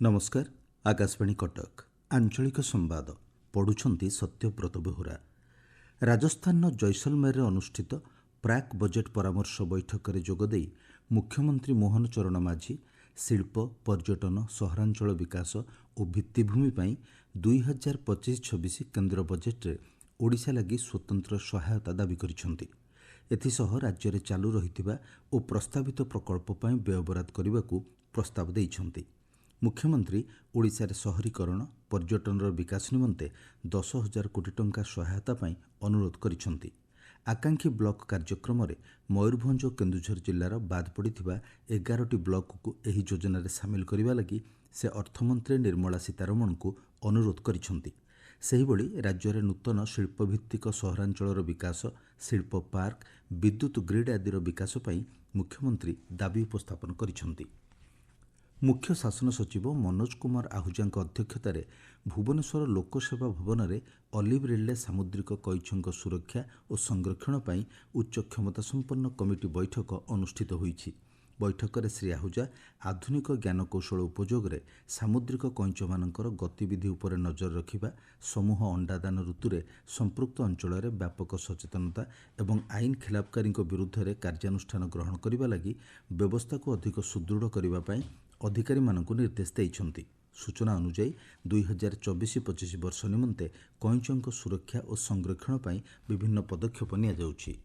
नमस्कार। आकाशवाणी कटक आंचलिक संवाद पढ़ुछंती सत्यव्रत बेहुरा। राजस्थान जैसलमेर अनुष्ठित प्राक बजेट परामर्श बैठक में जोगदे मुख्यमंत्री मोहन चरण माझी शिल्प पर्यटन सहरांचल विकास और भित्तिभूमि पर 2025-26 केन्द्र बजेट्रे ओडिशा लगी स्वतंत्र सहायता दाबी करिसेंति। एथिसह राज्य में चालू रहिथिबा और प्रस्तावित प्रकल्प पर व्ययबराद करने को प्रस्ताव देइछंति। मुख्यमंत्री ओडिशा रे शहरीकरण पर्यटन विकास निमंते 10,000 कोटी टंका सहायता पाई अनुरोध करिसेंति। आकांक्षी ब्लॉक कार्यक्रम में मयूरभंज और केन्दुझर जिलार बाद पड़िथिबा 11टी ब्लॉक को एही योजना रे शामिल करिबा लगी से अर्थमंत्री निर्मला सीतारमण को अनुरोध करिसेंति। सेहिबोली राज्य में नूतन शिल्पभित्तिक सहरांचल विकास, शिल्प पार्क, विद्युत ग्रिड आदिर विकास पाई मुख्यमंत्री दाबी उपस्थापन करिसेंति। मुख्य शासन सचिव मनोज कुमार आहूजा अध्यक्षतार भुवनेश्वर लोकसेवा भवन में ऑलिव रिडले सामुद्रिक कईछों सुरक्षा और संरक्षण पर उच्च क्षमता संपन्न कमिटी बैठक अनुष्ठित होईछि। बैठक में श्री आहूजा आधुनिक ज्ञानकौशल उपयोग में सामुद्रिक कईच मानकर गतिविधि उपर नजर रखिबा, समूह अंडादान ऋतु में संपृक्त अंचल में व्यापक सचेतनता एवं आईन खिलाफकारी विरुद्ध में कार्यानुष्ठान ग्रहण करने लगी व्यवस्था को अधिक सुदृढ़ करने अधिकारी मानक निर्देश देइछंति। सूचना अनुसार 2024-25 वर्ष निमंते कईचों सुरक्षा और संरक्षण पर विभिन्न पदक्षेप निया जाउछि।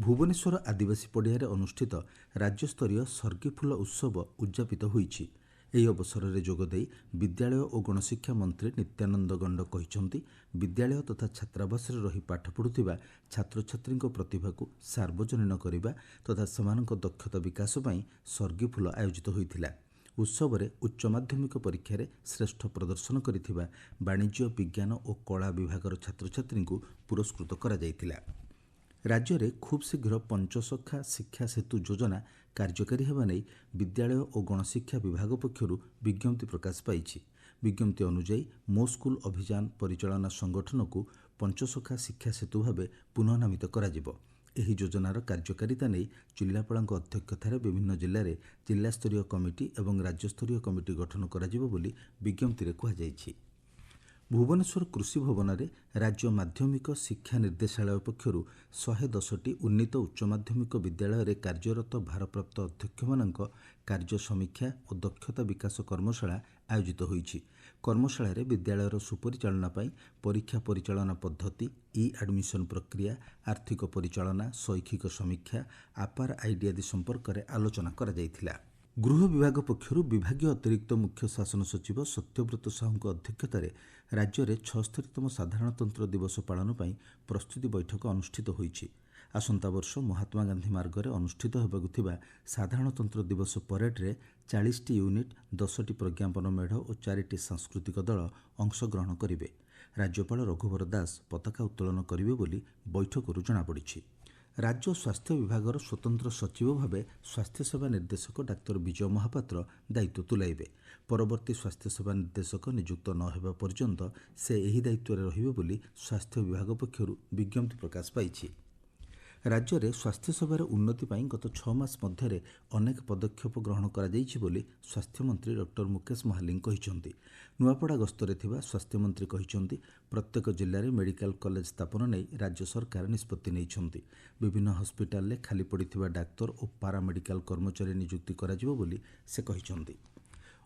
भुवनेश्वर आदिवासी पड़िया अनुष्ठित राज्यस्तरीय सर्गीफुल उत्सव उद्यापित होईछि। ଏହି ଅବସରରେ ଯୋଗଦେଇ ବିଦ୍ୟାଳୟ ଓ ଗଣଶିକ୍ଷା ମନ୍ତ୍ରୀ ନିତ୍ୟାନନ୍ଦ ଗଣ୍ଡ କହିଛନ୍ତି, ବିଦ୍ୟାଳୟ ତଥା ଛାତ୍ରାବାସରେ ରହି ପାଠ ପଢ଼ୁଥିବା ଛାତ୍ରଛାତ୍ରୀଙ୍କ ପ୍ରତିଭାକୁ ସାର୍ବଜନୀନ କରିବା ତଥା ସେମାନଙ୍କ ଦକ୍ଷତା ବିକାଶ ପାଇଁ ସର୍ଗୀଫୁଲ ଆୟୋଜିତ ହୋଇଥିଲା। ଉତ୍ସବରେ ଉଚ୍ଚ ମାଧ୍ୟମିକ ପରୀକ୍ଷାରେ ଶ୍ରେଷ୍ଠ ପ୍ରଦର୍ଶନ କରିଥିବା ବାଣିଜ୍ୟ, ବିଜ୍ଞାନ ଓ କଳା ବିଭାଗର ଛାତ୍ରଛାତ୍ରୀଙ୍କୁ ପୁରସ୍କୃତ କରାଯାଇଥିଲା। राज्य खूब शीघ्र पंचसखा शिक्षा सेतु योजना कार्यकारी हेबा नै विद्यालय और गणशिक्षा विभाग पक्षर विज्ञप्ति प्रकाश पाई। विज्ञप्ति अनुसार मो स्कूल अभियान परिचालना संगठन को पंचसखा शिक्षा सेतु भाव पुनः नामित करा। एही योजनार कार्यकारिता नहीं जिलापाल अध्यक्षतार विभिन्न जिले में जिलास्तरीय कमिटी और राज्यस्तरीय कमिटी गठन करा बोली विज्ञप्ति कहुଯାଇଛି। भुवनेश्वर कृषि भवन में राज्य माध्यमिक शिक्षा निर्देशालय पक्षर 110टी उन्नीत उच्च माध्यमिक विद्यालय में कार्यरत भारप्राप्त अध्यक्ष मानक कार्य समीक्षा और दक्षता विकास कर्मशाला आयोजित होईछि। कर्मशाला विद्यालयर सुपरिचालना पाई परीक्षा परिचालना पद्धति, ई एडमिशन प्रक्रिया, आर्थिक परिचालना, शैक्षिक समीक्षा, आपार आईडी आदि संपर्क में आलोचना करा जायथिला। गृह विभाग पक्षर विभागीय अतिरिक्त मुख्य शासन सचिव सत्यव्रत साहू अध्यक्षतार राज्य में 76तम साधारणतंत्र दिवस पालन पर प्रस्तुति बैठक अनुष्ठित होईछि। आसंता वर्ष महात्मा गांधी मार्ग में अनुष्ठित होगा साधारणतंत्र दिवस परेड्रे 40टी यूनिट, 10टी प्रज्ञापन मेढ़ और 4टी सांस्कृतिक दल अंशग्रहण करेंगे। राज्यपाल रघुवर दास पताका उत्तोलन करेंगे बोली बैठक जनापड़ी। राज्य स्वास्थ्य विभागर स्वतंत्र सचिव भावे स्वास्थ्य सेवा निर्देशक डाक्तर विजय महापात्र दायित्व तुलाइबे। परवर्ती स्वास्थ्य सेवा निर्देशक नियुक्त न हेबा पर्यंत से एही दायित्व रहिबे बोली स्वास्थ्य विभाग पक्षर विज्ञप्ति प्रकाश पाइछि। राज्य में स्वास्थ्य सेवार उन्नति पर गत 6 मास मध्य अनेक पदक्षेप ग्रहण करा जाइछि बोली स्वास्थ्य मंत्री डॉक्टर मुकेश महालिंग कहिसेंति। नुआपड़ा गस्तरे थिबा स्वास्थ्य मंत्री कहिसेंति, प्रत्येक जिले में मेडिकल कॉलेज स्थापन नहीं राज्य सरकार निष्पत्ति नेइछंति। विभिन्न हस्पिटाल में खाली पड़िथिबा डाक्तर और पारामेडिकल कर्मचारी नियुक्ति कराजिबो बोली से कहिसेंति।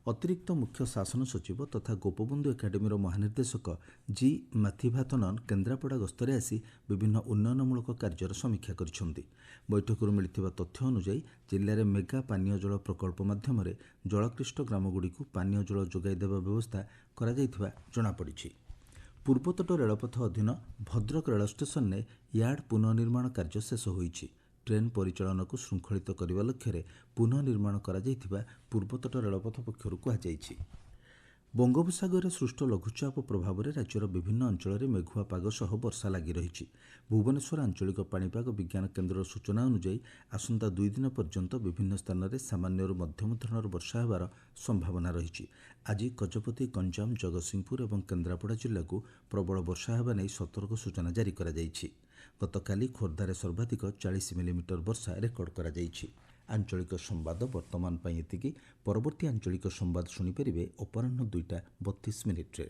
अतिरिक्त मुख्य शासन सचिव तथा गोपबंधु एकाडेमीर महानिर्देशक जी माथिभातनन केन्द्रापड़ा गस्तरे आसी विभिन्न उन्नयनमूलक कार्यर समीक्षा करिसेंति। बैठक मिलिथिबा तथ्य अनुसार जिले में मेगा पानीय जल प्रकल्प माध्यम जलकृष्ट ग्रामगुड़िक पानीय जल जोगाई देवा व्यवस्था करा जायथिबा जनापड़ी। पूर्वतट रेलपथ अधीन भद्रक रेल स्टेशन में यार्ड पुनर्निर्माण कार्य शेष होईछि। ट्रेन परिचालन को श्रृंखलित करने लक्ष्य पुनः निर्माण करा जायथिबा पूर्वतट रेलपथ पक्षर कहुଯାଇଛି। बंगोपसागर सृष्ट लघुचाप प्रभाव में राज्यर विभिन्न अंचल में मेघुआ पाग सह वर्षा लगी रही। भुवनेश्वर आंचलिक पाणीपाग विज्ञान केन्द्र सूचना अनुसार आसंता 2 दिन पर्यंत विभिन्न स्थान में सामान्य मध्यम धरणर वर्षा होबार संभावना रही। आज गजपति, गंजाम, जगतसिंहपुर और केन्द्रापड़ा जिला को प्रबल वर्षा होगा नहीं सतर्क सूचना जारी करा जायछि। गतकाली खोर्धारे सर्वाधिक 40 मिलीमीटर वर्षा रेकर्ड करा जायछि। ଆଞ୍ଚଳିକ ସମ୍ବାଦ ବର୍ତ୍ତମାନ ପାଇଁ ଏତିକି। ପରବର୍ତ୍ତୀ ଆଞ୍ଚଳିକ ସମ୍ବାଦ ଶୁଣିପାରିବେ ଅପରାହ୍ନ 2ଟା 32 ମିନିଟ୍ରେ।